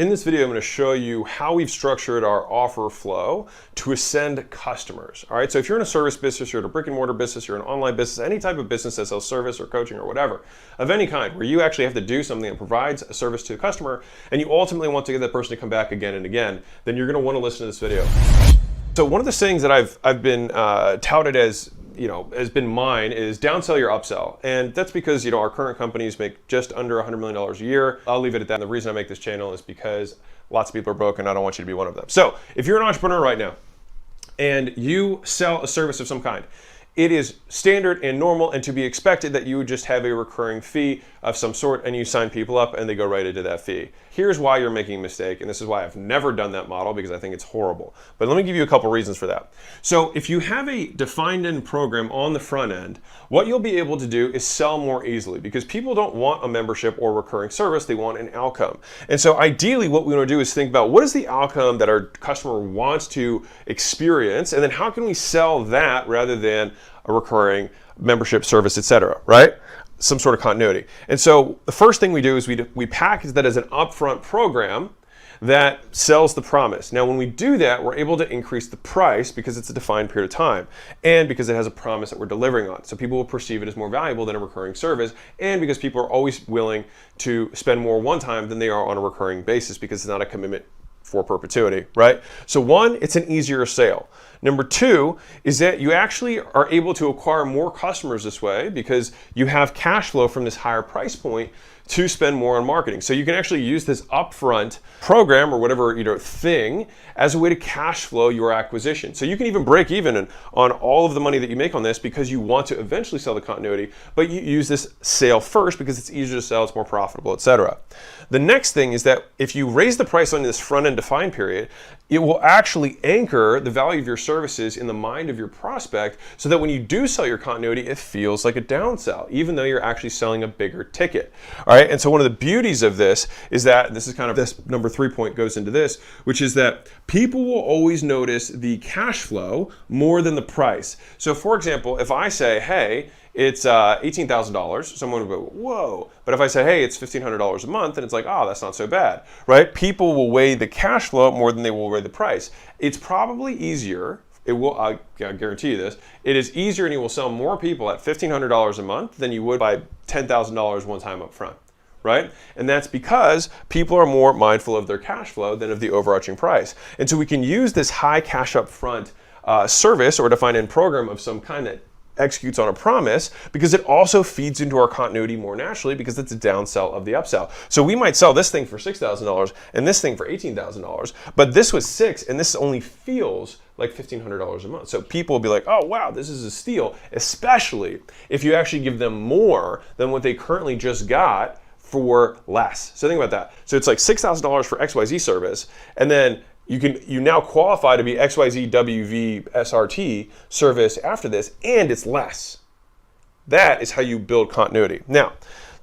In this video, I'm going to show you how we've structured our offer flow to ascend customers. All right, so if you're in a service business, you're in a brick and mortar business, you're an online business, any type of business that sells service or coaching or whatever, of any kind, where you actually have to do something that provides a service to a customer, and you ultimately want to get that person to come back again and again, then you're going to want to listen to this video. So one of the things that I've been touted as has been mine is downsell your upsell. And that's because, our current companies make just under $100 million a year. I'll leave it at that. And the reason I make this channel is because lots of people are broke and I don't want you to be one of them. So if you're an entrepreneur right now and you sell a service of some kind, it is standard and normal and to be expected that you would just have a recurring fee of some sort and you sign people up and they go right into that fee. Here's why you're making a mistake, and this is why I've never done that model because I think it's horrible. But let me give you a couple reasons for that. So if you have a defined end program on the front end, what you'll be able to do is sell more easily because people don't want a membership or recurring service, they want an outcome. And so ideally what we want to do is think about what is the outcome that our customer wants to experience, and then how can we sell that rather than a recurring membership service, etc., right? Some sort of continuity. And so the first thing we do is we package that as an upfront program that sells the promise. Now, when we do that, we're able to increase the price because it's a defined period of time and because it has a promise that we're delivering on. So people will perceive it as more valuable than a recurring service, and because people are always willing to spend more one time than they are on a recurring basis because it's not a commitment for perpetuity, right? So one, it's an easier sale. Number two is that you actually are able to acquire more customers this way because you have cash flow from this higher price point to spend more on marketing. So you can actually use this upfront program or whatever thing as a way to cash flow your acquisition. So you can even break even on all of the money that you make on this because you want to eventually sell the continuity, but you use this sale first because it's easier to sell, it's more profitable, etc. The next thing is that if you raise the price on this front end defined period, it will actually anchor the value of your services in the mind of your prospect so that when you do sell your continuity, it feels like a downsell, even though you're actually selling a bigger ticket. All right, and so one of the beauties of this is that this number 3 point goes into this, which is that people will always notice the cash flow more than the price. So for example, if I say, hey, it's $18,000, someone will go, whoa. But if I say, hey, it's $1,500 a month, and it's like, oh, that's not so bad, right? People will weigh the cash flow more than they will weigh the price. It's probably easier, I guarantee you this, it is easier and you will sell more people at $1,500 a month than you would by $10,000 one time up front, right? And that's because people are more mindful of their cash flow than of the overarching price. And so we can use this high cash up front service or defined end program of some kind that executes on a promise because it also feeds into our continuity more naturally because it's a downsell of the upsell. So we might sell this thing for $6,000 and this thing for $18,000, but this was $6,000 and this only feels like $1,500 a month. So people will be like, oh wow, this is a steal, especially if you actually give them more than what they currently just got for less. So think about that. So it's like $6,000 for XYZ service, and then you now qualify to be XYZ WV SRT service after this, and it's less. That is how you build continuity. Now,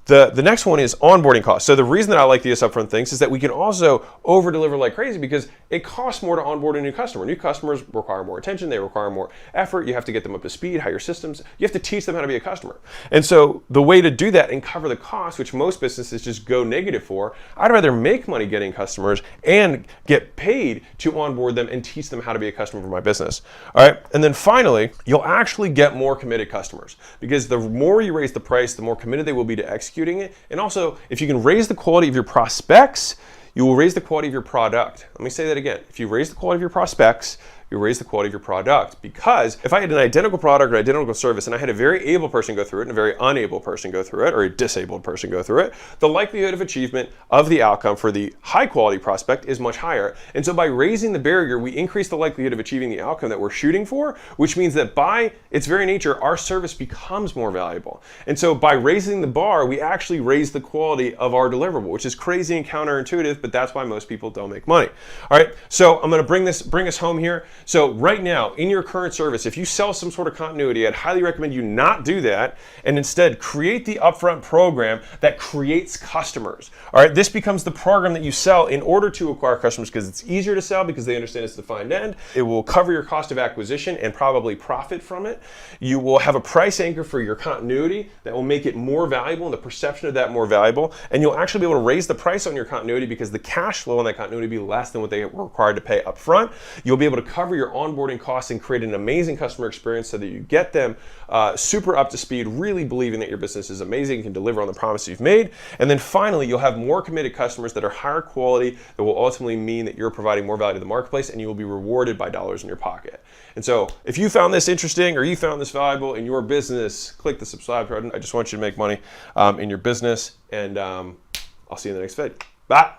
the next one is onboarding costs. So the reason that I like these upfront things is that we can also over deliver like crazy because it costs more to onboard a new customer. New customers require more attention, they require more effort. You have to get them up to speed, hire systems. You have to teach them how to be a customer. And so the way to do that and cover the cost, which most businesses just go negative for, I'd rather make money getting customers and get paid to onboard them and teach them how to be a customer for my business. All right. And then finally, you'll actually get more committed customers because the more you raise the price, the more committed they will be to executing it. And also, if you can raise the quality of your prospects, you will raise the quality of your product. Let me say that again. If you raise the quality of your prospects, you raise the quality of your product. Because if I had an identical product or identical service and I had a very able person go through it and a very unable person go through it or a disabled person go through it, the likelihood of achievement of the outcome for the high quality prospect is much higher. And so by raising the barrier, we increase the likelihood of achieving the outcome that we're shooting for, which means that by its very nature, our service becomes more valuable. And so by raising the bar, we actually raise the quality of our deliverable, which is crazy and counterintuitive, but that's why most people don't make money. All right, so I'm gonna bring us home here. So right now, in your current service, if you sell some sort of continuity, I'd highly recommend you not do that and instead create the upfront program that creates customers. All right, this becomes the program that you sell in order to acquire customers because it's easier to sell because they understand it's the defined end. It will cover your cost of acquisition and probably profit from it. You will have a price anchor for your continuity that will make it more valuable and the perception of that more valuable. And you'll actually be able to raise the price on your continuity because the cash flow on that continuity will be less than what they were required to pay up front. You'll be able to cover your onboarding costs and create an amazing customer experience so that you get them super up to speed, really believing that your business is amazing and can deliver on the promise you've made. And then finally, you'll have more committed customers that are higher quality that will ultimately mean that you're providing more value to the marketplace and you will be rewarded by dollars in your pocket. And so if you found this interesting or you found this valuable in your business, click the subscribe button. I just want you to make money in your business, and I'll see you in the next video. Bye.